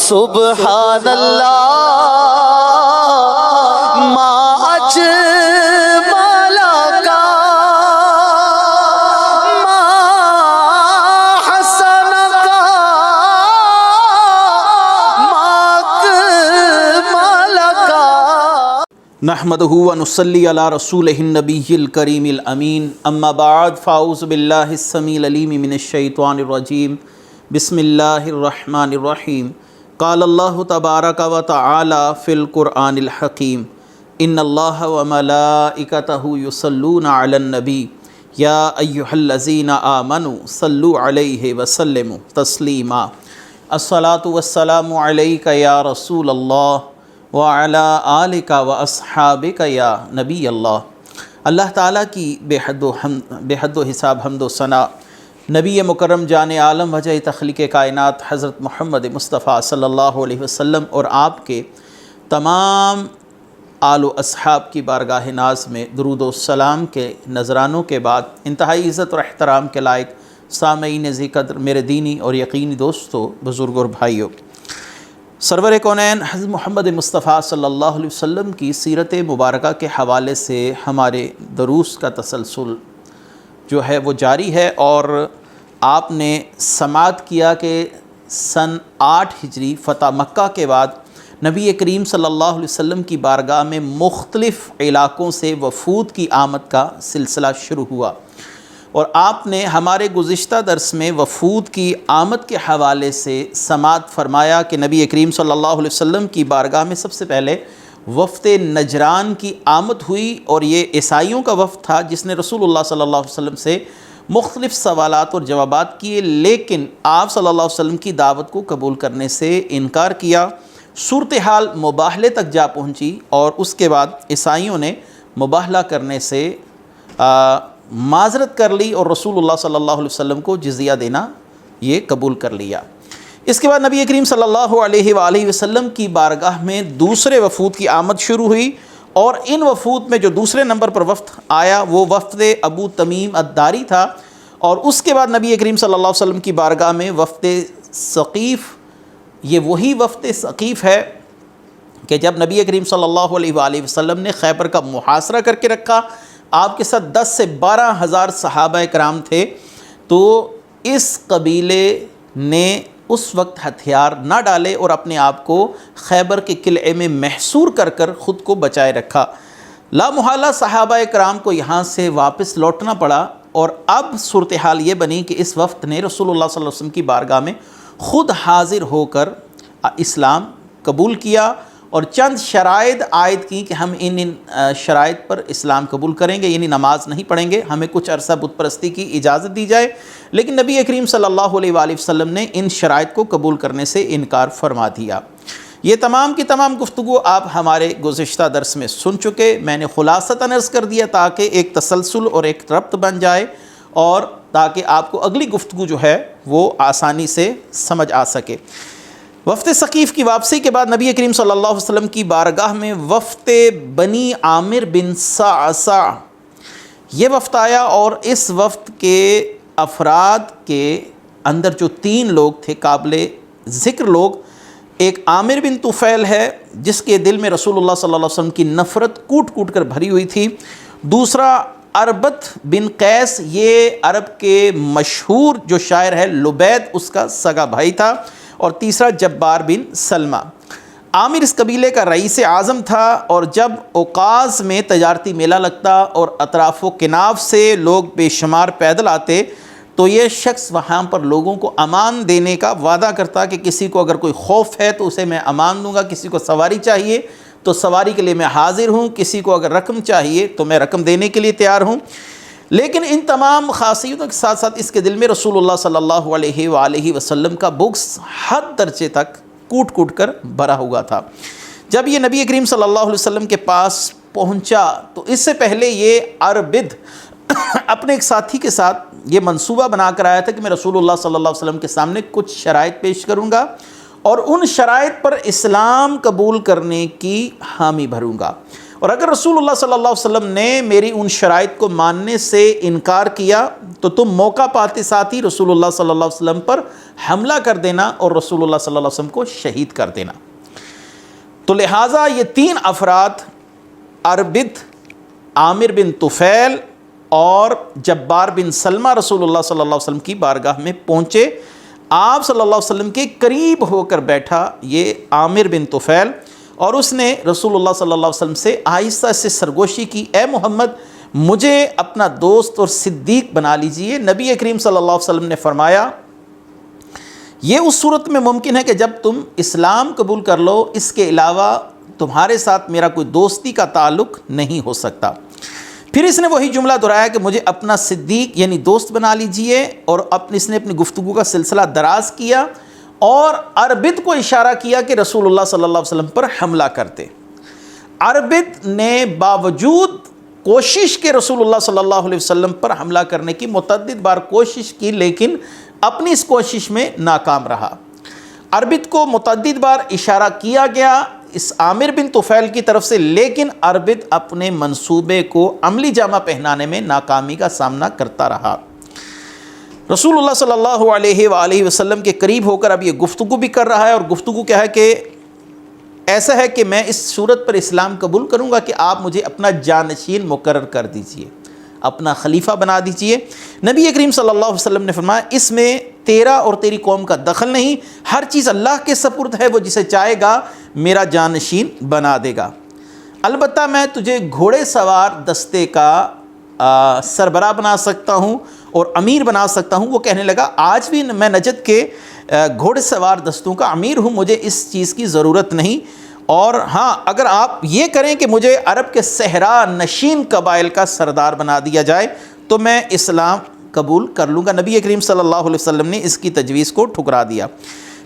سبحان اللہ ما اجمل کا ما حسن کا ما اکمل کا نحمدہ ونصلی علی رسولہ النبی الکریم الامین اما بعد فاعوذ باللہ السمیع العلیم من الشیطان الرجیم بسم اللہ الرحمن الرحیم قال اللہ تبارک و تعالی فی القرآن الحکیم ان اللہ وملائکتہ یصلون علی النبی یا ایہا الذین آمنوا صلوا علیہ وسلموا تسلیما الصلاۃ والسلام علیک یا رسول اللہ وعلی آلک واصحابک یا نبی اللہ۔ اللہ تعالیٰ کی بے حد و حساب حمد و ثنا نبی مکرم جان عالم وجہ تخلیق کائنات حضرت محمد مصطفیٰ صلی اللہ علیہ وسلم اور آپ کے تمام آل و اصحاب کی بارگاہ ناز میں درود و سلام کے نذرانوں کے بعد انتہائی عزت اور احترام کے لائق سامعین ذی قدر میرے دینی اور یقینی دوستوں، بزرگوں اور بھائیوں، سرور کونین حضرت محمد مصطفیٰ صلی اللہ علیہ وسلم کی سیرت مبارکہ کے حوالے سے ہمارے دروس کا تسلسل جو ہے وہ جاری ہے، اور آپ نے سماعت کیا کہ سن 8 ہجری فتح مکہ کے بعد نبی کریم صلی اللہ علیہ وسلم کی بارگاہ میں مختلف علاقوں سے وفود کی آمد کا سلسلہ شروع ہوا، اور آپ نے ہمارے گزشتہ درس میں وفود کی آمد کے حوالے سے سماعت فرمایا کہ نبی کریم صلی اللہ علیہ وسلم کی بارگاہ میں سب سے پہلے وفد نجران کی آمد ہوئی، اور یہ عیسائیوں کا وفد تھا جس نے رسول اللہ صلی اللہ علیہ وسلم سے مختلف سوالات اور جوابات کیے، لیکن آپ صلی اللہ علیہ وسلم کی دعوت کو قبول کرنے سے انکار کیا۔ صورتحال مباہلے تک جا پہنچی، اور اس کے بعد عیسائیوں نے مباہلہ کرنے سے معذرت کر لی اور رسول اللہ صلی اللہ علیہ وسلم کو جزیہ دینا یہ قبول کر لیا۔ اس کے بعد نبی کریم صلی اللہ علیہ وآلہ وسلم کی بارگاہ میں دوسرے وفود کی آمد شروع ہوئی، اور ان وفود میں جو دوسرے نمبر پر وفد آیا وہ وفد ابو تمیم الداری تھا، اور اس کے بعد نبی کریم صلی اللہ علیہ وسلم کی بارگاہ میں وفد ثقیف، یہ وہی وفد ثقیف ہے کہ جب نبی کریم صلی اللہ علیہ وآلہ وسلم نے خیبر کا محاصرہ کر کے رکھا، آپ کے ساتھ 10 سے 12 ہزار صحابہ کرام تھے، تو اس قبیلے نے اس وقت ہتھیار نہ ڈالے اور اپنے آپ کو خیبر کے قلعے میں محصور کر کر خود کو بچائے رکھا۔ لا محالہ صحابہ کرام کو یہاں سے واپس لوٹنا پڑا، اور اب صورتحال یہ بنی کہ اس وقت نے رسول اللہ صلی اللہ علیہ وسلم کی بارگاہ میں خود حاضر ہو کر اسلام قبول کیا، اور چند شرائط عائد کی کہ ہم ان شرائط پر اسلام قبول کریں گے، یعنی نماز نہیں پڑھیں گے، ہمیں کچھ عرصہ بت پرستی کی اجازت دی جائے، لیکن نبی کریم صلی اللہ علیہ وآلہ وسلم نے ان شرائط کو قبول کرنے سے انکار فرما دیا۔ یہ تمام کی تمام گفتگو آپ ہمارے گزشتہ درس میں سن چکے، میں نے خلاصتاً عرض کر دیا تاکہ ایک تسلسل اور ایک ربط بن جائے، اور تاکہ آپ کو اگلی گفتگو جو ہے وہ آسانی سے سمجھ آ سکے۔ وفد ثقیف کی واپسی کے بعد نبی کریم صلی اللہ علیہ وسلم کی بارگاہ میں وفد بنی عامر بن صعصع یہ وفد آیا، اور اس وفد کے افراد کے اندر جو 3 لوگ تھے قابل ذکر لوگ، ایک عامر بن طفیل ہے جس کے دل میں رسول اللہ صلی اللہ علیہ وسلم کی نفرت کوٹ کوٹ کر بھری ہوئی تھی، دوسرا عربت بن قیس، یہ عرب کے مشہور جو شاعر ہے لبید اس کا سگا بھائی تھا، اور تیسرا جبار بن سلمہ۔ عامر اس قبیلے کا رئیس اعظم تھا، اور جب اوقاز میں تجارتی میلہ لگتا اور اطراف و کناف سے لوگ بے شمار پیدل آتے، تو یہ شخص وہاں پر لوگوں کو امان دینے کا وعدہ کرتا کہ کسی کو اگر کوئی خوف ہے تو اسے میں امان دوں گا، کسی کو سواری چاہیے تو سواری کے لیے میں حاضر ہوں، کسی کو اگر رقم چاہیے تو میں رقم دینے کے لیے تیار ہوں۔ لیکن ان تمام خاصیتوں کے ساتھ ساتھ اس کے دل میں رسول اللہ صلی اللہ علیہ وآلہ وسلم کا بغض حد درجے تک کوٹ کوٹ کر بھرا ہوا تھا۔ جب یہ نبی کریم صلی اللہ علیہ وسلم کے پاس پہنچا تو اس سے پہلے یہ عربد اپنے ایک ساتھی کے ساتھ یہ منصوبہ بنا کر آیا تھا کہ میں رسول اللہ صلی اللہ علیہ وسلم کے سامنے کچھ شرائط پیش کروں گا، اور ان شرائط پر اسلام قبول کرنے کی حامی بھروں گا۔ اور اگر رسول اللہ صلی اللہ علیہ وسلم نے میری ان شرائط کو ماننے سے انکار کیا تو تم موقع پاتے ساتھ ہی رسول اللہ صلی اللہ علیہ وسلم پر حملہ کر دینا اور رسول اللہ صلی اللہ علیہ وسلم کو شہید کر دینا۔ تو لہٰذا یہ تین افراد اربد، عامر بن طفیل اور جبار بن سلمہ رسول اللہ صلی اللہ علیہ وسلم کی بارگاہ میں پہنچے۔ آپ صلی اللہ علیہ وسلم کے قریب ہو کر بیٹھا یہ عامر بن طفیل، اور اس نے رسول اللہ صلی اللہ علیہ وسلم سے آہستہ سے سرگوشی کی، اے محمد مجھے اپنا دوست اور صدیق بنا لیجئے۔ نبی کریم صلی اللہ علیہ وسلم نے فرمایا یہ اس صورت میں ممکن ہے کہ جب تم اسلام قبول کر لو، اس کے علاوہ تمہارے ساتھ میرا کوئی دوستی کا تعلق نہیں ہو سکتا۔ پھر اس نے وہی جملہ دہرایا کہ مجھے اپنا صدیق یعنی دوست بنا لیجئے، اور اس نے اپنی گفتگو کا سلسلہ دراز کیا اور اربد کو اشارہ کیا کہ رسول اللہ صلی اللہ علیہ وسلم پر حملہ کرتے۔ اربد نے باوجود کوشش کے رسول اللہ صلی اللہ علیہ وسلم پر حملہ کرنے کی متعدد بار کوشش کی، لیکن اپنی اس کوشش میں ناکام رہا۔ اربد کو متعدد بار اشارہ کیا گیا اس عامر بن طفیل کی طرف سے، لیکن اربد اپنے منصوبے کو عملی جامہ پہنانے میں ناکامی کا سامنا کرتا رہا۔ رسول اللہ صلی اللہ علیہ وآلہ وسلم کے قریب ہو کر اب یہ گفتگو بھی کر رہا ہے، اور گفتگو کیا ہے کہ ایسا ہے کہ میں اس صورت پر اسلام قبول کروں گا کہ آپ مجھے اپنا جانشین مقرر کر دیجئے، اپنا خلیفہ بنا دیجئے۔ نبی کریم صلی اللہ علیہ وسلم نے فرمایا اس میں تیرا اور تیری قوم کا دخل نہیں، ہر چیز اللہ کے سپرد ہے، وہ جسے چاہے گا میرا جانشین بنا دے گا۔ البتہ میں تجھے گھوڑے سوار دستے کا سربراہ بنا سکتا ہوں اور امیر بنا سکتا ہوں۔ وہ کہنے لگا آج بھی میں نجد کے گھوڑے سوار دستوں کا امیر ہوں، مجھے اس چیز کی ضرورت نہیں، اور ہاں اگر آپ یہ کریں کہ مجھے عرب کے صحرا نشین قبائل کا سردار بنا دیا جائے تو میں اسلام قبول کر لوں گا۔ نبی کریم صلی اللہ علیہ وسلم نے اس کی تجویز کو ٹھکرا دیا۔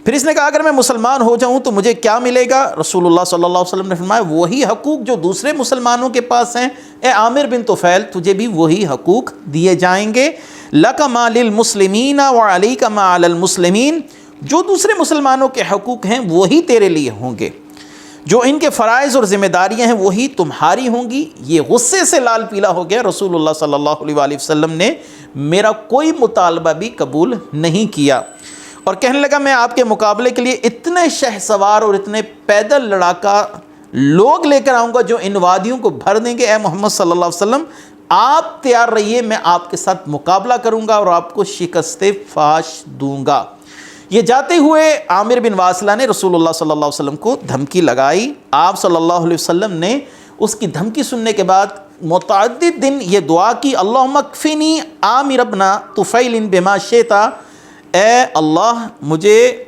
پھر اس نے کہا اگر میں مسلمان ہو جاؤں تو مجھے کیا ملے گا؟ رسول اللہ صلی اللہ علیہ وسلم نے فرمایا وہی حقوق جو دوسرے مسلمانوں کے پاس ہیں، اے عامر بن طفیل تجھے بھی وہی حقوق دیے جائیں گے۔ لَكَ مَا لِلْمُسْلِمِينَ وَعَلَيْكَ مَا عَلَى الْمُسْلِمِينَ، جو دوسرے مسلمانوں کے حقوق ہیں وہی تیرے لیے ہوں گے، جو ان کے فرائض اور ذمہ داریاں ہیں وہی تمہاری ہوں گی۔ یہ غصے سے لال پیلا ہو گیا۔ رسول اللہ صلی اللہ علیہ وآلہ وسلم نے میرا کوئی مطالبہ بھی قبول نہیں کیا، اور کہنے لگا میں آپ کے مقابلے کے لیے اتنے شہ سوار اور اتنے پیدل لڑاکا لوگ لے کر آؤں گا جو ان وادیوں کو بھر دیں گے۔ اے محمد صلی اللہ علیہ وسلم آپ تیار رہیے، میں آپ کے ساتھ مقابلہ کروں گا اور آپ کو شکست فاش دوں گا۔ یہ جاتے ہوئے عامر بن واصلہ نے رسول اللہ صلی اللہ علیہ وسلم کو دھمکی لگائی۔ آپ صلی اللہ علیہ وسلم نے اس کی دھمکی سننے کے بعد متعدد دن یہ دعا کی، اللہم اکفنی عامر بن طفیل بما شئت، اے اللہ مجھے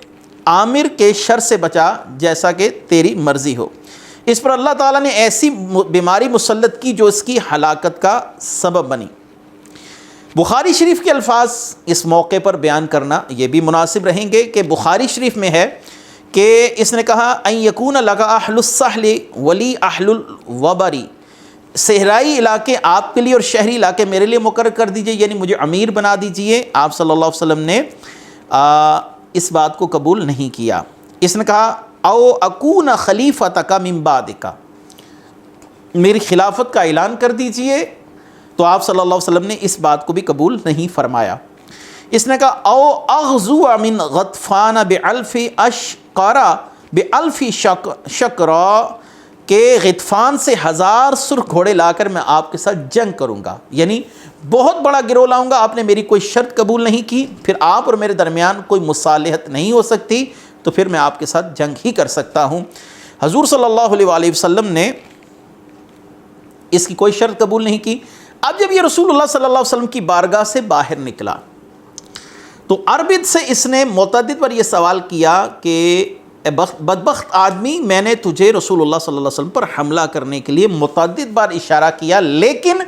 عامر کے شر سے بچا جیسا کہ تیری مرضی ہو۔ اس پر اللہ تعالیٰ نے ایسی بیماری مسلط کی جو اس کی ہلاکت کا سبب بنی۔ بخاری شریف کے الفاظ اس موقع پر بیان کرنا یہ بھی مناسب رہیں گے کہ بخاری شریف میں ہے کہ اس نے کہا ان یکون لک اہل السہل ولی اہل الوبری، صحرائی علاقے آپ کے لیے اور شہری علاقے میرے لیے مقرر کر دیجئے، یعنی مجھے امیر بنا دیجئے۔ آپ صلی اللہ علیہ وسلم نے اس بات کو قبول نہیں کیا۔ اس نے کہا او اکون خلیفتک من بعدک، میری خلافت کا اعلان کر دیجئے، تو آپ صلی اللہ علیہ وسلم نے اس بات کو بھی قبول نہیں فرمایا۔ اس نے کہا او اغزو من غطفان بالف اشقرا بالف شقرا، کہ غطفان سے 1000 سرخ گھوڑے لا کر میں آپ کے ساتھ جنگ کروں گا، یعنی بہت بڑا گروہ لاؤں گا۔ آپ نے میری کوئی شرط قبول نہیں کی، پھر آپ اور میرے درمیان کوئی مصالحت نہیں ہو سکتی، تو پھر میں آپ کے ساتھ جنگ ہی کر سکتا ہوں۔ حضور صلی اللہ علیہ وآلہ وسلم نے اس کی کوئی شرط قبول نہیں کی۔ اب جب یہ رسول اللہ صلی اللہ علیہ وسلم کی بارگاہ سے باہر نکلا تو اربد سے اس نے متعدد بار یہ سوال کیا کہ اے بدبخت آدمی، میں نے تجھے رسول اللہ صلی اللہ علیہ وسلم پر حملہ کرنے کے لیے متعدد بار اشارہ کیا، لیکن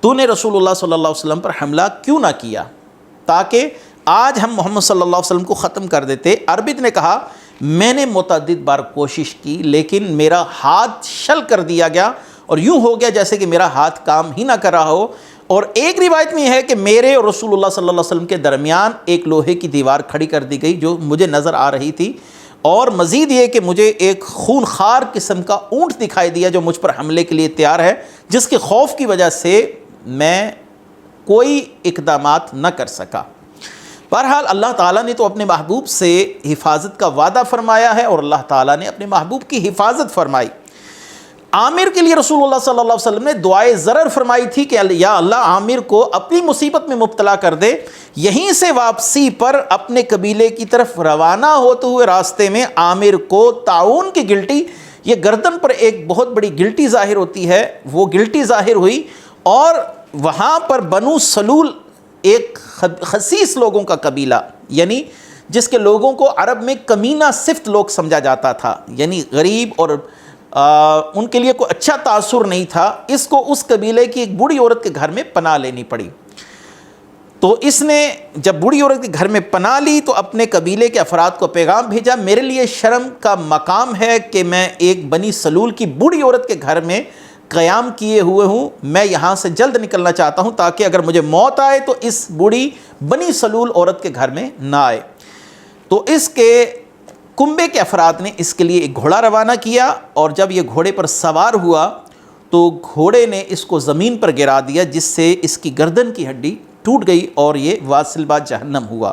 تو نے رسول اللہ صلی اللہ علیہ وسلم پر حملہ کیوں نہ کیا تاکہ آج ہم محمد صلی اللہ علیہ وسلم کو ختم کر دیتے؟ اربد نے کہا میں نے متعدد بار کوشش کی لیکن میرا ہاتھ شل کر دیا گیا، اور یوں ہو گیا جیسے کہ میرا ہاتھ کام ہی نہ کر رہا ہو۔ اور ایک روایت میں یہ ہے کہ میرے اور رسول اللہ صلی اللہ علیہ وسلم کے درمیان ایک لوہے کی دیوار کھڑی کر دی گئی جو مجھے نظر آ رہی تھی، اور مزید یہ کہ مجھے ایک خونخوار قسم کا اونٹ دکھائی دیا جو مجھ پر حملے کے لیے تیار ہے، جس کے خوف کی وجہ سے میں کوئی اقدامات نہ کر سکا۔ بہرحال اللہ تعالیٰ نے تو اپنے محبوب سے حفاظت کا وعدہ فرمایا ہے، اور اللہ تعالیٰ نے اپنے محبوب کی حفاظت فرمائی۔ عامر کے لیے رسول اللہ صلی اللہ علیہ وسلم نے دعائے ضرر فرمائی تھی کہ یا اللہ عامر کو اپنی مصیبت میں مبتلا کر دے۔ یہیں سے واپسی پر اپنے قبیلے کی طرف روانہ ہوتے ہوئے راستے میں عامر کو طاعون کی گلٹی، یہ گردن پر ایک بہت بڑی گلٹی ظاہر ہوتی ہے، وہ گلٹی ظاہر ہوئی، اور وہاں پر بنو سلول ایک خسیس لوگوں کا قبیلہ، یعنی جس کے لوگوں کو عرب میں کمینہ صفت لوگ سمجھا جاتا تھا، یعنی غریب اور ان کے لیے کوئی اچھا تاثر نہیں تھا، اس کو اس قبیلے کی ایک بوڑھی عورت کے گھر میں پناہ لینی پڑی۔ تو اس نے جب بوڑھی عورت کے گھر میں پناہ لی تو اپنے قبیلے کے افراد کو پیغام بھیجا، میرے لیے شرم کا مقام ہے کہ میں ایک بنی سلول کی بوڑھی عورت کے گھر میں قیام کیے ہوئے ہوں، میں یہاں سے جلد نکلنا چاہتا ہوں تاکہ اگر مجھے موت آئے تو اس بوڑھی بنی سلول عورت کے گھر میں نہ آئے۔ تو اس کے کنبے کے افراد نے اس کے لیے ایک گھوڑا روانہ کیا، اور جب یہ گھوڑے پر سوار ہوا تو گھوڑے نے اس کو زمین پر گرا دیا، جس سے اس کی گردن کی ہڈی ٹوٹ گئی اور یہ واصل با جہنم ہوا۔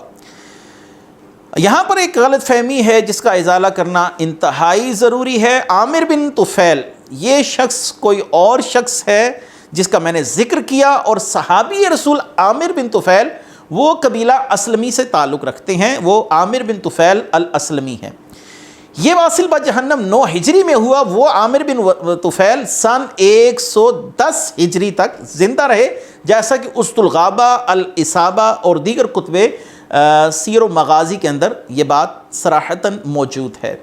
یہاں پر ایک غلط فہمی ہے جس کا ازالہ کرنا انتہائی ضروری ہے۔ عامر بن طفیل یہ شخص کوئی اور شخص ہے جس کا میں نے ذکر کیا، اور صحابی رسول عامر بن طفیل وہ قبیلہ اسلمی سے تعلق رکھتے ہیں، وہ عامر بن طفیل الاسلمی ہیں۔ یہ واصل با جہنم 9 ہجری میں ہوا، وہ عامر بن طفیل سن 110 ہجری تک زندہ رہے، جیسا کہ اسد الغابہ، الاصابہ اور دیگر کتب سیر و مغازی کے اندر یہ بات صراحتاً موجود ہے۔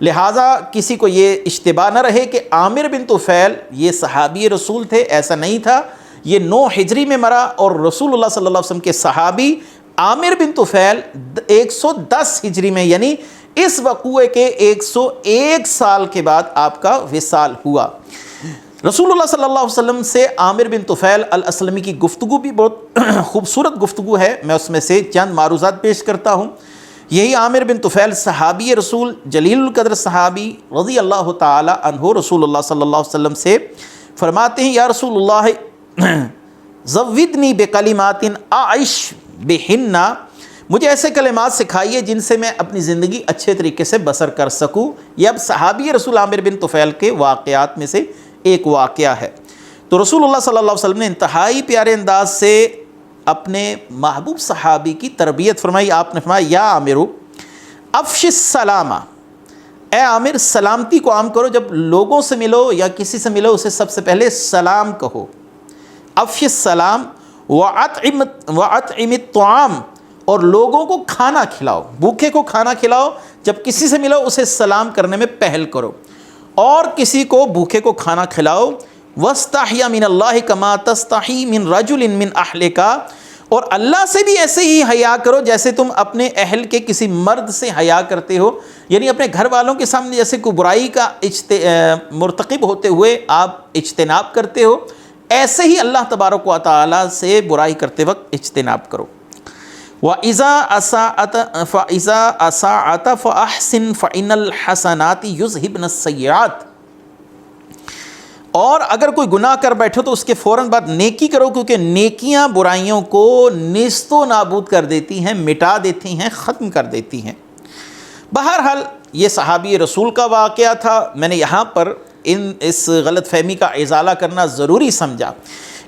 لہٰذا کسی کو یہ اشتباہ نہ رہے کہ عامر بن طفیل یہ صحابی رسول تھے، ایسا نہیں تھا۔ یہ 9 ہجری میں مرا، اور رسول اللہ صلی اللہ علیہ وسلم کے صحابی عامر بن طفیل 110 ہجری میں، یعنی اس وقوعے کے 101 سال کے بعد آپ کا وصال ہوا۔ رسول اللہ صلی اللہ علیہ وسلم سے عامر بن طفیل الاسلمی کی گفتگو بھی بہت خوبصورت گفتگو ہے، میں اس میں سے چند معروضات پیش کرتا ہوں۔ یہی عامر بن طفیل صحابی رسول جلیل القدر صحابی رضی اللہ تعالی عنہ رسول اللہ صلی اللہ علیہ وسلم سے فرماتے ہیں، یا رسول اللہ زودنی بکلمات اعش بہن، مجھے ایسے کلمات سکھائیے جن سے میں اپنی زندگی اچھے طریقے سے بسر کر سکوں۔ یہ اب صحابی رسول عامر بن طفیل کے واقعات میں سے ایک واقعہ ہے۔ تو رسول اللہ صلی اللہ علیہ وسلم نے انتہائی پیارے انداز سے اپنے محبوب صحابی کی تربیت فرمائی۔ آپ نے فرمایا، یا عامر افش السلام، اے عامر سلامتی کو عام کرو، جب لوگوں سے ملو یا کسی سے ملو اسے سب سے پہلے سلام کہو۔ افش السلام واطعم الطعام، اور لوگوں کو کھانا کھلاؤ، بھوکے کو کھانا کھلاؤ، جب کسی سے ملو اسے سلام کرنے میں پہل کرو، اور کسی کو بھوکے کو کھانا کھلاؤ۔ واستحی من اللہ کما تستحی من رجل من اہلک، اور اللہ سے بھی ایسے ہی حیا کرو جیسے تم اپنے اہل کے کسی مرد سے حیا کرتے ہو، یعنی اپنے گھر والوں کے سامنے جیسے کوئی برائی کا مرتکب ہوتے ہوئے آپ اجتناب کرتے ہو، ایسے ہی اللہ تبارک و تعالیٰ سے برائی کرتے وقت اجتناب کرو۔ وَإِذَا أَسَاءَتَ فَأَحْسِنْ فَإِنَّ الْحَسَنَاتِ يُذْهِبْنَ السَّيِّئَاتِ، اور اگر کوئی گناہ کر بیٹھو تو اس کے فوراً بعد نیکی کرو، کیونکہ نیکیاں برائیوں کو نیست و نابود کر دیتی ہیں، مٹا دیتی ہیں، ختم کر دیتی ہیں۔ بہرحال یہ صحابی رسول کا واقعہ تھا، میں نے یہاں پر اس غلط فہمی کا ازالہ کرنا ضروری سمجھا۔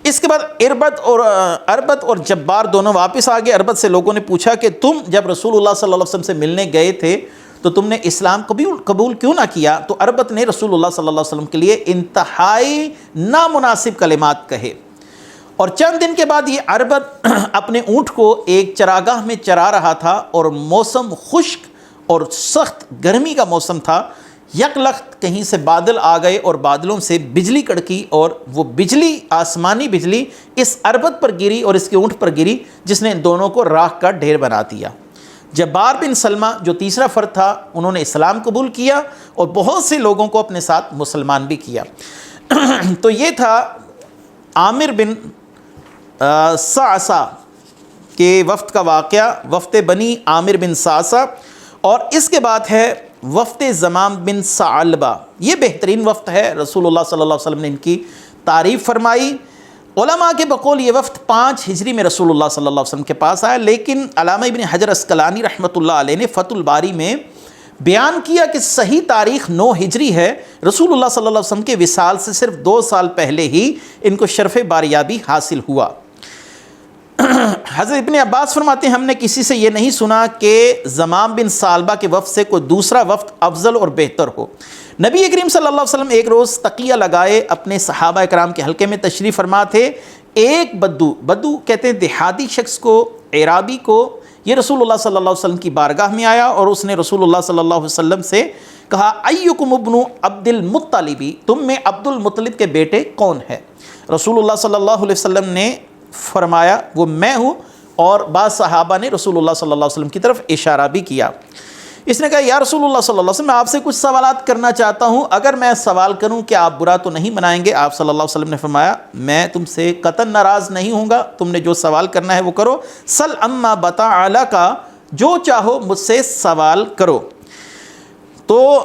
اس کے بعد اربت اور جبار دونوں واپس آ گئے۔ اربت سے لوگوں نے پوچھا کہ تم جب رسول اللہ صلی اللہ علیہ وسلم سے ملنے گئے تھے تو تم نے اسلام قبول کیوں نہ کیا؟ تو اربت نے رسول اللہ صلی اللہ علیہ وسلم کے لیے انتہائی نامناسب کلمات کہے، اور چند دن کے بعد یہ اربت اپنے اونٹ کو ایک چراگاہ میں چرا رہا تھا، اور موسم خشک اور سخت گرمی کا موسم تھا۔ یک لخت کہیں سے بادل آ گئے اور بادلوں سے بجلی کڑکی، اور وہ بجلی آسمانی بجلی اس اربت پر گری اور اس کے اونٹ پر گری، جس نے ان دونوں کو راکھ کا ڈھیر بنا دیا۔ جبار بن سلمہ جو تیسرا فرد تھا، انہوں نے اسلام قبول کیا اور بہت سے لوگوں کو اپنے ساتھ مسلمان بھی کیا۔ تو یہ تھا عامر بن صعصع کے وفد کا واقعہ، وفد بنی عامر بن صعصع۔ اور اس کے بعد ہے وفد زمام بن ثعلبہ، یہ بہترین وفد ہے، رسول اللہ صلی اللہ علیہ وسلم نے ان کی تعریف فرمائی۔ علماء کے بقول یہ وفد 5 ہجری میں رسول اللہ صلی اللہ علیہ وسلم کے پاس آیا، لیکن علامہ ابن حجر عسقلانی رحمۃ اللہ علیہ نے فتح الباری میں بیان کیا کہ صحیح تاریخ 9 ہجری ہے، رسول اللہ صلی اللہ علیہ وسلم کے وصال سے صرف 2 سال پہلے ہی ان کو شرف باریابی حاصل ہوا۔ حضرت ابن عباس فرماتے ہیں ہم نے کسی سے یہ نہیں سنا کہ زمام بن ثعلبہ کے وفد سے کوئی دوسرا وفد افضل اور بہتر ہو۔ نبی کریم صلی اللہ علیہ وسلم ایک روز تقیہ لگائے اپنے صحابہ کرام کے حلقے میں تشریف فرما تھے۔ ایک بدو کہتے ہیں دیہاتی شخص کو، اعرابی کو، یہ رسول اللہ صلی اللہ علیہ وسلم کی بارگاہ میں آیا اور اس نے رسول اللہ صلی اللہ علیہ وسلم سے کہا ایکم ابن عبد المطلبی، تم میں عبد المطلب کے بیٹے کون ہے؟ رسول اللہ صلی اللہ علیہ وسلم نے فرمایا وہ میں ہوں، اور بعض صحابہ نے رسول اللہ صلی اللہ علیہ وسلم کی طرف اشارہ بھی کیا۔ اس نے کہا یا رسول اللہ صلی اللہ علیہ وسلم میں آپ سے کچھ سوالات کرنا چاہتا ہوں، اگر میں سوال کروں کہ آپ برا تو نہیں منائیں گے؟ آپ صلی اللہ علیہ وسلم نے فرمایا میں تم سے قطعاً ناراض نہیں ہوں گا، تم نے جو سوال کرنا ہے وہ کرو، سل اما بتا اعلیٰ کا، جو چاہو مجھ سے سوال کرو۔ تو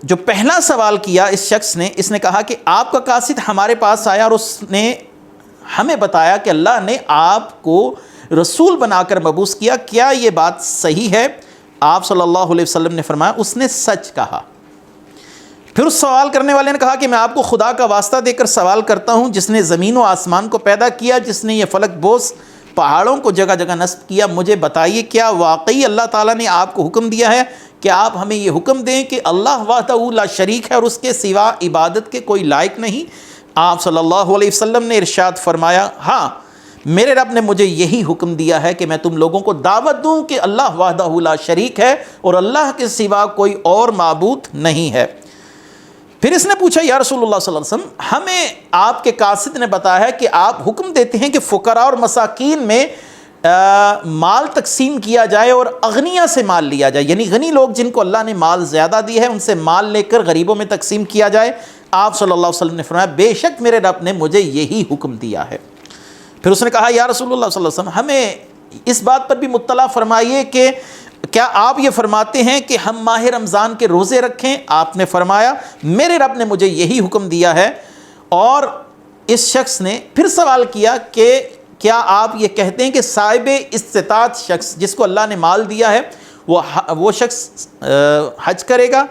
جو پہلا سوال کیا اس شخص نے، اس نے کہا کہ آپ کا قاصد ہمارے پاس آیا اور اس نے ہمیں بتایا کہ اللہ نے آپ کو رسول بنا کر مبعوث کیا، کیا یہ بات صحیح ہے؟ آپ صلی اللہ علیہ وسلم نے فرمایا اس نے سچ کہا۔ پھر اس سوال کرنے والے نے کہا کہ میں آپ کو خدا کا واسطہ دے کر سوال کرتا ہوں جس نے زمین و آسمان کو پیدا کیا، جس نے یہ فلک بوس پہاڑوں کو جگہ جگہ نصب کیا، مجھے بتائیے کیا واقعی اللہ تعالیٰ نے آپ کو حکم دیا ہے کہ آپ ہمیں یہ حکم دیں کہ اللہ وحدہ لا شریک ہے اور اس کے سوا عبادت کے کوئی لائق نہیں؟ آپ صلی اللہ علیہ وسلم نے ارشاد فرمایا ہاں، میرے رب نے مجھے یہی حکم دیا ہے کہ میں تم لوگوں کو دعوت دوں کہ اللہ وحدہ لا شریک ہے اور اللہ کے سوا کوئی اور معبود نہیں ہے۔ پھر اس نے پوچھا یا رسول اللہ صلی اللہ علیہ وسلم ہمیں آپ کے قاصد نے بتایا ہے کہ آپ حکم دیتے ہیں کہ فقراء اور مساکین میں مال تقسیم کیا جائے اور اغنیاء سے مال لیا جائے، یعنی غنی لوگ جن کو اللہ نے مال زیادہ دی ہے ان سے مال لے کر غریبوں میں تقسیم کیا جائے۔ آپ صلی اللہ علیہ وسلم نے فرمایا بے شک میرے رب نے مجھے یہی حکم دیا ہے۔ پھر اس نے کہا یا رسول اللہ صلی اللہ علیہ وسلم ہمیں اس بات پر بھی مطلع فرمائیے کہ کیا آپ یہ فرماتے ہیں کہ ہم ماہ رمضان کے روزے رکھیں؟ آپ نے فرمایا میرے رب نے مجھے یہی حکم دیا ہے۔ اور اس شخص نے پھر سوال کیا کہ کیا آپ یہ کہتے ہیں کہ صاحب استطاعت شخص جس کو اللہ نے مال دیا ہے وہ شخص حج کرے گا؟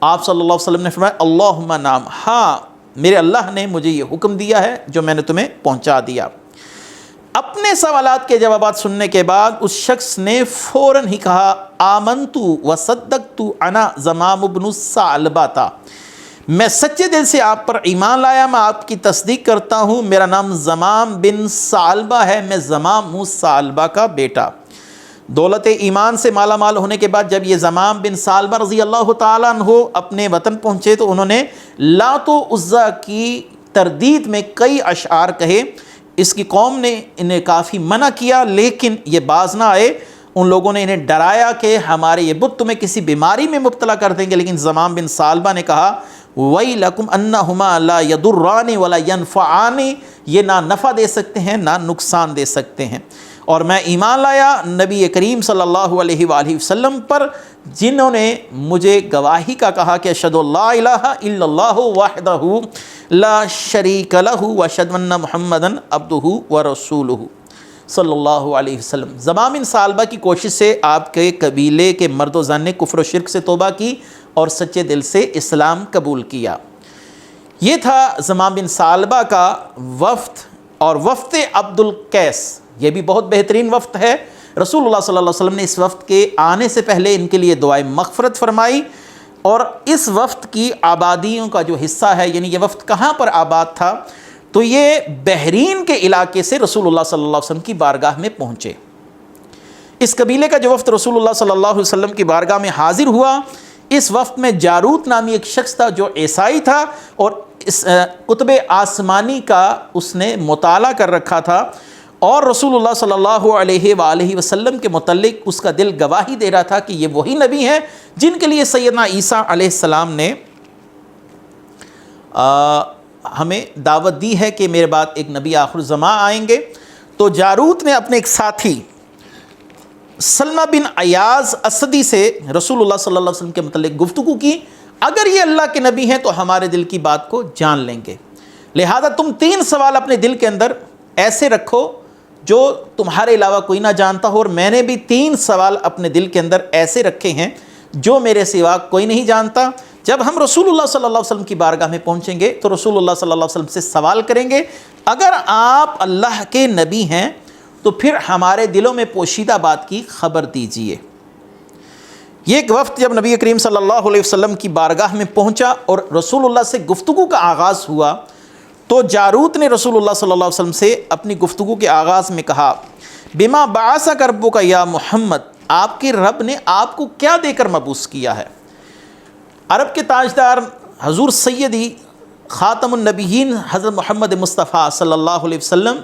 آپ صلی اللہ علیہ وسلم نے فرمایا اللہم نعم، ہاں میرے اللہ نے مجھے یہ حکم دیا ہے جو میں نے تمہیں پہنچا دیا۔ اپنے سوالات کے جوابات سننے کے بعد اس شخص نے فوراً ہی کہا آمنتو وصدقتو انا زمام بن ثعلبہ، میں سچے دل سے آپ پر ایمان لایا، میں آپ کی تصدیق کرتا ہوں، میرا نام زمام بن ثعلبہ ہے، میں زمام ہوں ثعلبہ کا بیٹا۔ دولت ایمان سے مالا مال ہونے کے بعد جب یہ زمام بن ثعلبہ رضی اللہ تعالیٰ عنہ اپنے وطن پہنچے تو انہوں نے لات و عزیٰ کی تردید میں کئی اشعار کہے۔ اس کی قوم نے انہیں کافی منع کیا لیکن یہ باز نہ آئے، ان لوگوں نے انہیں ڈرایا کہ ہمارے یہ بت تمہیں کسی بیماری میں مبتلا کر دیں گے، لیکن زمام بن ثعلبہ نے کہا وَيْلَكُمْ أَنَّهُمَا لَا يَضُرَّانِ وَلَا يَنْفَعَانِ، یہ نہ نفع دے سکتے ہیں نہ نقصان دے سکتے ہیں۔ اور میں ایمان لایا نبی کریم صلی اللہ علیہ وآلہ وسلم پر جنہوں نے مجھے گواہی کا کہا کہ اشہد لا الہ الا اللہ وحدہ لا شریک لہ واشہد ان محمدًا عبدہ ورسولہ صلی اللہ علیہ وسلم۔ زمام بن ثعلبہ کی کوشش سے آپ کے قبیلے کے مرد و زن نے کفر و شرک سے توبہ کی اور سچے دل سے اسلام قبول کیا۔ یہ تھا زمام بن ثعلبہ کا وفد۔ اور وفد عبد القیس یہ بھی بہت بہترین وفد ہے۔ رسول اللہ صلی اللہ علیہ وسلم نے اس وفد کے آنے سے پہلے ان کے لیے دعائے مغفرت فرمائی، اور اس وفد کی آبادیوں کا جو حصہ ہے، یعنی یہ وفد کہاں پر آباد تھا تو یہ بحرین کے علاقے سے رسول اللہ صلی اللہ علیہ وسلم کی بارگاہ میں پہنچے۔ اس قبیلے کا جو وفد رسول اللہ صلی اللہ علیہ وسلم کی بارگاہ میں حاضر ہوا، اس وفد میں جاروت نامی ایک شخص تھا جو عیسائی تھا اور اس کتب آسمانی کا اس نے مطالعہ کر رکھا تھا، اور رسول اللہ صلی اللہ علیہ وآلہ وسلم کے متعلق اس کا دل گواہی دے رہا تھا کہ یہ وہی نبی ہیں جن کے لیے سیدنا عیسیٰ علیہ السلام نے ہمیں دعوت دی ہے کہ میرے بعد ایک نبی آخر الزماں آئیں گے۔ تو جاروت نے اپنے ایک ساتھی سلمہ بن ایاز اسدی سے رسول اللہ صلی اللہ علیہ وسلم کے متعلق گفتگو کی، اگر یہ اللہ کے نبی ہیں تو ہمارے دل کی بات کو جان لیں گے، لہذا تم 3 سوال اپنے دل کے اندر ایسے رکھو جو تمہارے علاوہ کوئی نہ جانتا ہو، اور میں نے بھی 3 سوال اپنے دل کے اندر ایسے رکھے ہیں جو میرے سوا کوئی نہیں جانتا۔ جب ہم رسول اللہ صلی اللہ علیہ وسلم کی بارگاہ میں پہنچیں گے تو رسول اللہ صلی اللہ علیہ وسلم سے سوال کریں گے، اگر آپ اللہ کے نبی ہیں تو پھر ہمارے دلوں میں پوشیدہ بات کی خبر دیجئے۔ یہ ایک وفد جب نبی کریم صلی اللہ علیہ وسلم کی بارگاہ میں پہنچا اور رسول اللہ سے گفتگو کا آغاز ہوا تو جاروت نے رسول اللہ صلی اللہ علیہ وسلم سے اپنی گفتگو کے آغاز میں کہا، بما بعثک ربک یا محمد، آپ کے رب نے آپ کو کیا دے کر مبعوث کیا ہے؟ عرب کے تاجدار حضور سیدی خاتم النبیین حضرت محمد مصطفیٰ صلی اللہ علیہ وسلم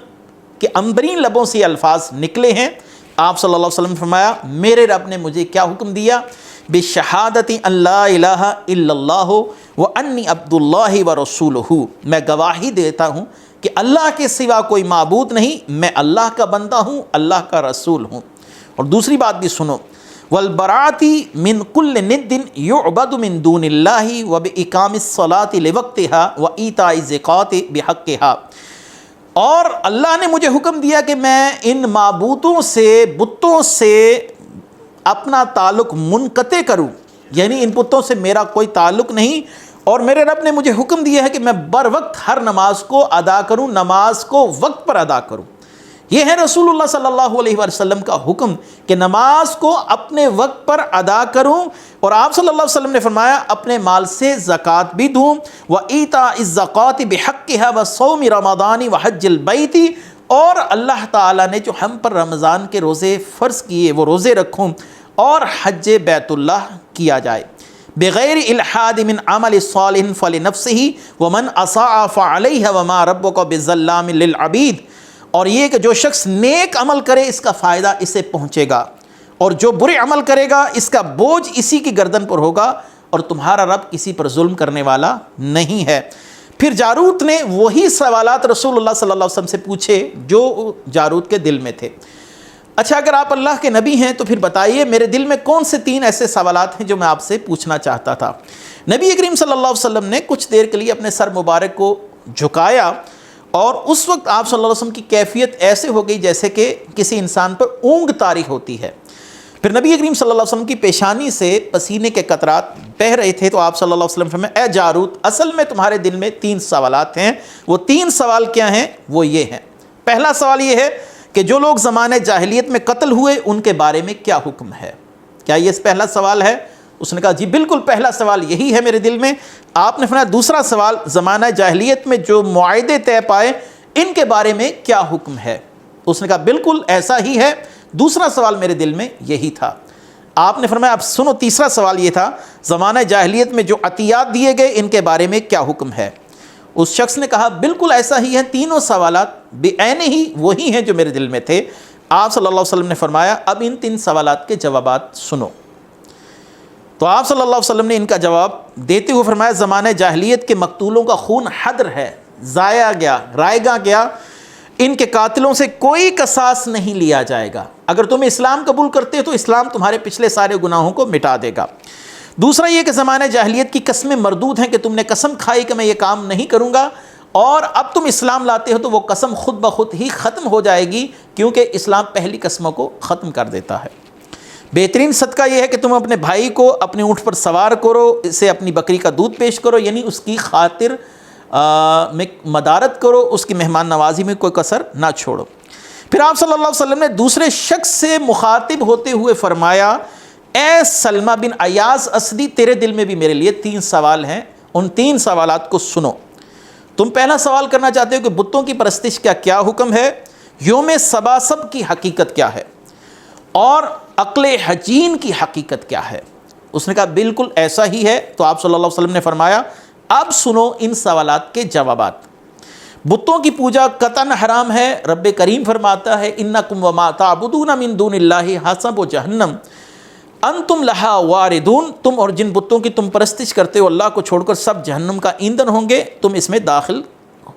کے عنبرین لبوں سے یہ الفاظ نکلے ہیں۔ آپ صلی اللہ علیہ وسلم نے فرمایا، میرے رب نے مجھے کیا حکم دیا؟ بشہادت ان لا الہ الا اللہ وانی عبد اللہ ورسولہ، میں گواہی دیتا ہوں کہ اللہ کے سوا کوئی معبود نہیں، میں اللہ کا بندہ ہوں، اللہ کا رسول ہوں۔ اور دوسری بات بھی سنو، والبراۃ من کل ند یعبد من دون اللہ وباقام الصلاۃ لوقتها وایتاء الزکوٰۃ بحقها، اور اللہ نے مجھے حکم دیا کہ میں ان معبودوں سے، بتوں سے اپنا تعلق منقطع کروں، یعنی ان بتوں سے میرا کوئی تعلق نہیں، اور میرے رب نے مجھے حکم دیا ہے کہ میں بر وقت ہر نماز کو ادا کروں، نماز کو وقت پر ادا کروں۔ یہ ہے رسول اللہ صلی اللہ علیہ وسلم کا حکم کہ نماز کو اپنے وقت پر ادا کروں، اور آپ صلی اللہ علیہ وسلم نے فرمایا اپنے مال سے زکوٰۃ بھی دوں، وَإِيتَاءِ الزَّكَاةِ بِحَقِّهَا وَصَوْمِ رَمَضَانِ وَحَجِّ الْبَيْتِ، اور اللہ تعالیٰ نے جو ہم پر رمضان کے روزے فرض کیے وہ روزے رکھوں اور حج بیت اللہ کیا جائے، بغیر الحاد من عمل صالح فلنفسه ومن اساء فعليها وما ربك بظلام للعبید، اور یہ کہ جو شخص نیک عمل کرے اس کا فائدہ اسے پہنچے گا، اور جو برے عمل کرے گا اس کا بوجھ اسی کی گردن پر ہوگا، اور تمہارا رب کسی پر ظلم کرنے والا نہیں ہے۔ پھر جاروت نے وہی سوالات رسول اللہ صلی اللہ علیہ وسلم سے پوچھے جو جاروت کے دل میں تھے۔ اچھا، اگر آپ اللہ کے نبی ہیں تو پھر بتائیے میرے دل میں کون سے 3 ایسے سوالات ہیں جو میں آپ سے پوچھنا چاہتا تھا۔ نبی کریم صلی اللہ علیہ وسلم نے کچھ دیر کے لیے اپنے سر مبارک کو جھکایا، اور اس وقت آپ صلی اللہ علیہ وسلم کی کیفیت ایسے ہو گئی جیسے کہ کسی انسان پر اونگ طاری ہوتی ہے۔ پھر نبی کریم صلی اللہ علیہ وسلم کی پیشانی سے پسینے کے قطرات بہہ رہے تھے، تو آپ صلی اللہ علیہ وسلم فرمایا، اے جاروت، اصل میں تمہارے دل میں 3 سوالات ہیں۔ وہ 3 سوال کیا ہیں؟ وہ یہ ہیں، پہلا سوال یہ ہے کہ جو لوگ زمانے جاہلیت میں قتل ہوئے ان کے بارے میں کیا حکم ہے؟ کیا یہ پہلا سوال ہے؟ اس نے کہا جی بالکل، پہلا سوال یہی ہے میرے دل میں۔ آپ نے فرمایا دوسرا سوال، زمانہ جاہلیت میں جو معاہدے طے پائے ان کے بارے میں کیا حکم ہے؟ اس نے کہا بالکل ایسا ہی ہے، دوسرا سوال میرے دل میں یہی تھا۔ آپ نے فرمایا اب سنو، تیسرا سوال یہ تھا، زمانہ جاہلیت میں جو عطیات دیے گئے ان کے بارے میں کیا حکم ہے؟ اس شخص نے کہا بالکل ایسا ہی ہے، تینوں سوالات بعین ہی وہی ہیں جو میرے دل میں تھے۔ آپ صلی اللہ علیہ وسلم نے فرمایا اب ان 3 سوالات کے جوابات سنو۔ تو آپ صلی اللہ علیہ وسلم نے ان کا جواب دیتے ہوئے فرمایا، زمانہ جاہلیت کے مقتولوں کا خون حدر ہے، ضائع گیا، رائگاں گیا، ان کے قاتلوں سے کوئی قصاص نہیں لیا جائے گا۔ اگر تم اسلام قبول کرتے ہو تو اسلام تمہارے پچھلے سارے گناہوں کو مٹا دے گا۔ دوسرا یہ کہ زمانہ جاہلیت کی قسمیں مردود ہیں کہ تم نے قسم کھائی کہ میں یہ کام نہیں کروں گا، اور اب تم اسلام لاتے ہو تو وہ قسم خود بخود ہی ختم ہو جائے گی، کیونکہ اسلام پہلی قسموں کو ختم کر دیتا ہے۔ بہترین صدقہ یہ ہے کہ تم اپنے بھائی کو اپنے اونٹ پر سوار کرو، اسے اپنی بکری کا دودھ پیش کرو، یعنی اس کی خاطر میں مدارت کرو، اس کی مہمان نوازی میں کوئی کسر نہ چھوڑو۔ پھر آپ صلی اللہ علیہ وسلم نے دوسرے شخص سے مخاطب ہوتے ہوئے فرمایا، اے سلمہ بن ایاز اسدی، تیرے دل میں بھی میرے لیے 3 سوال ہیں، ان 3 سوالات کو سنو۔ تم پہلا سوال کرنا چاہتے ہو کہ بتوں کی پرستش کا کیا حکم ہے، یوم سباسب کی حقیقت کیا ہے، اور عقل حجین کی حقیقت کیا ہے؟ اس نے کہا بالکل ایسا ہی ہے۔ تو آپ صلی اللہ علیہ وسلم نے فرمایا اب سنو ان سوالات کے جوابات۔ بتوں کی پوجا قطعاً حرام ہے، رب کریم فرماتا ہے انکم وما تعبدون من دون اللہ حسب جہنم انتم لہا واردون، تم اور جن بتوں کی تم پرستش کرتے ہو اللہ کو چھوڑ کر سب جہنم کا ایندھن ہوں گے، تم اس میں داخل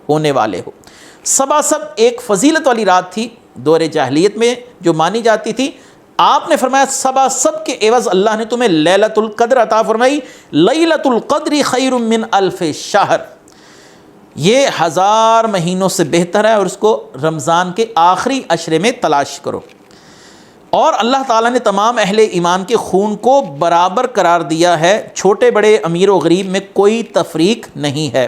ہونے والے ہو۔ سباسب ایک فضیلت والی رات تھی دور جاہلیت میں جو مانی جاتی تھی۔ آپ نے فرمایا سب کے عوض اللہ نے تمہیں لیلۃ القدر عطا فرمائی، لیلۃ القدر خیر من الف شہر، یہ 1000 مہینوں سے بہتر ہے، اور اس کو رمضان کے آخری عشرے میں تلاش کرو۔ اور اللہ تعالیٰ نے تمام اہل ایمان کے خون کو برابر قرار دیا ہے، چھوٹے بڑے امیر و غریب میں کوئی تفریق نہیں ہے۔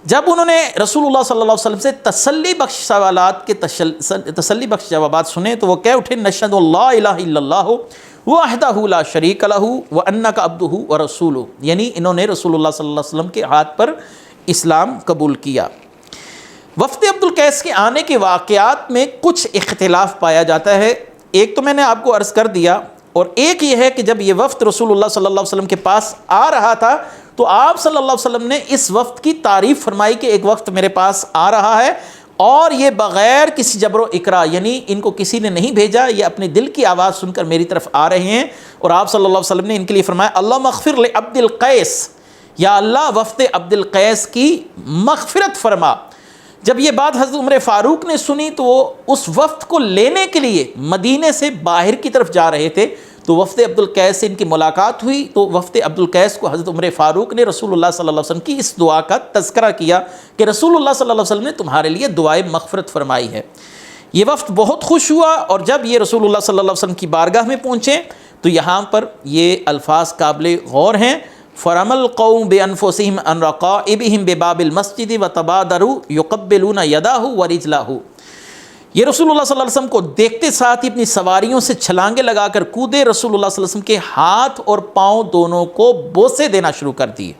جب انہوں نے رسول اللہ صلی اللہ علیہ وسلم سے تسلی بخش سوالات کے تسلی بخش جوابات سنے تو وہ کہہ اٹھے نشہد لا الہ الا اللہ وحدہ لا شریک لہ وانک عبدہ ورسولہ، یعنی انہوں نے رسول اللہ صلی اللہ علیہ وسلم کے ہاتھ پر اسلام قبول کیا۔ وفد عبد القیس کے آنے کے واقعات میں کچھ اختلاف پایا جاتا ہے، ایک تو میں نے آپ کو عرض کر دیا، اور ایک یہ ہے کہ جب یہ وفد رسول اللہ صلی اللہ علیہ وسلم کے پاس آ رہا تھا تو آپ صلی اللہ علیہ وسلم نے اس وفد کی تعریف فرمائی کہ ایک وفد میرے پاس آ رہا ہے، اور یہ بغیر کسی جبر و اکراہ، یعنی ان کو کسی نے نہیں بھیجا، یہ اپنے دل کی آواز سن کر میری طرف آ رہے ہیں۔ اور آپ صلی اللہ علیہ وسلم نے ان کے لیے فرمایا اللہم اغفر لعبد القیس، یا اللہ وفد عبد القیس کی مغفرت فرما۔ جب یہ بات حضرت عمر فاروق نے سنی تو وہ اس وفد کو لینے کے لیے مدینے سے باہر کی طرف جا رہے تھے، تو وفد عبد القیس سے ان کی ملاقات ہوئی، تو وفد عبد القیس کو حضرت عمر فاروق نے رسول اللہ صلی اللہ علیہ وسلم کی اس دعا کا تذکرہ کیا کہ رسول اللہ صلی اللہ علیہ وسلم نے تمہارے لیے دعائے مغفرت فرمائی ہے۔ یہ وفد بہت خوش ہوا، اور جب یہ رسول اللہ صلی اللہ علیہ وسلم کی بارگاہ میں پہنچے تو یہاں پر یہ الفاظ قابل غور ہیں، فَرَمَى الْقَوْمُ بِأَنفُسِهِمْ عَنْ رَقَائِبِهِمْ بِبَابِ الْمَسْجِدِ وَتَبَادَرُوا يُقَبِّلُونَ يَدَاهُ وَرِجْلَهُ، یہ رسول اللہ صلی اللہ علیہ وسلم کو دیکھتے ساتھ ہی اپنی سواریوں سے چھلانگیں لگا کر کودے، رسول اللہ صلی اللہ علیہ وسلم کے ہاتھ اور پاؤں دونوں کو بوسے دینا شروع کر دیے۔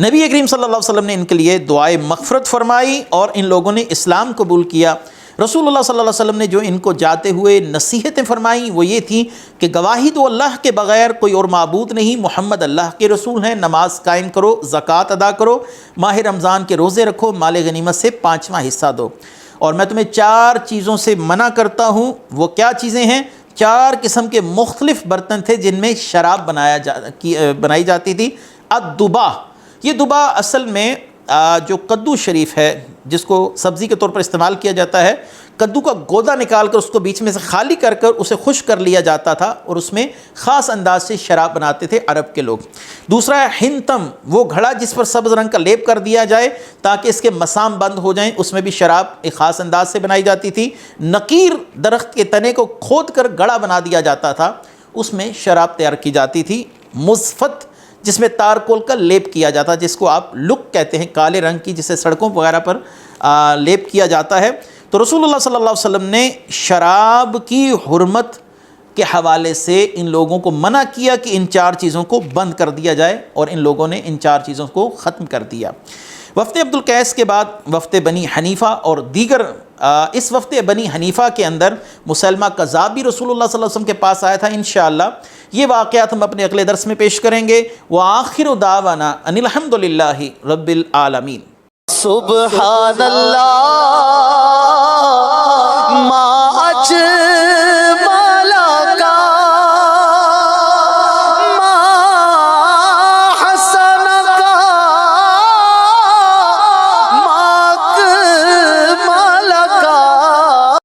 نبی کریم صلی اللہ علیہ وسلم نے ان کے لیے دعائے مغفرت فرمائی اور ان لوگوں نے اسلام قبول کیا۔ رسول اللہ صلی اللہ علیہ وسلم نے جو ان کو جاتے ہوئے نصیحتیں فرمائیں وہ یہ تھیں کہ گواہی دو اللہ کے بغیر کوئی اور معبود نہیں، محمد اللہ کے رسول ہیں، نماز قائم کرو، زکوٰۃ ادا کرو، ماہ رمضان کے روزے رکھو، مال غنیمت سے 5واں حصہ دو، اور میں تمہیں 4 چیزوں سے منع کرتا ہوں۔ وہ کیا چیزیں ہیں؟ 4 قسم کے مختلف برتن تھے جن میں شراب بنائی جاتی تھی۔ الدبا، یہ دبا اصل میں جو کدو شریف ہے جس کو سبزی کے طور پر استعمال کیا جاتا ہے، کدو کا گودا نکال کر اس کو بیچ میں سے خالی کر اسے خشک کر لیا جاتا تھا، اور اس میں خاص انداز سے شراب بناتے تھے عرب کے لوگ۔ دوسرا ہے ہنتم، وہ گھڑا جس پر سبز رنگ کا لیپ کر دیا جائے تاکہ اس کے مسام بند ہو جائیں، اس میں بھی شراب ایک خاص انداز سے بنائی جاتی تھی۔ نقیر، درخت کے تنے کو کھود کر گھڑا بنا دیا جاتا تھا، اس میں شراب تیار کی جاتی تھی۔ مزفت، جس میں تارکول کا لیپ کیا جاتا ہے، جس کو آپ لک کہتے ہیں، کالے رنگ کی، جسے سڑکوں وغیرہ پر لیپ کیا جاتا ہے۔ تو رسول اللہ صلی اللہ علیہ وسلم نے شراب کی حرمت کے حوالے سے ان لوگوں کو منع کیا کہ ان 4 چیزوں کو بند کر دیا جائے، اور ان لوگوں نے ان 4 چیزوں کو ختم کر دیا۔ وفد عبد القیس کے بعد وفد بنی حنیفہ اور دیگر، اس وفد بنی حنیفہ کے اندر مسلمہ کذاب بھی رسول اللہ صلی اللہ علیہ وسلم کے پاس آیا تھا۔ انشاءاللہ یہ واقعات ہم اپنے اگلے درس میں پیش کریں گے۔ وآخر دعوانا ان الحمد للہ رب العالمین۔ سبحان اللہ ما اجل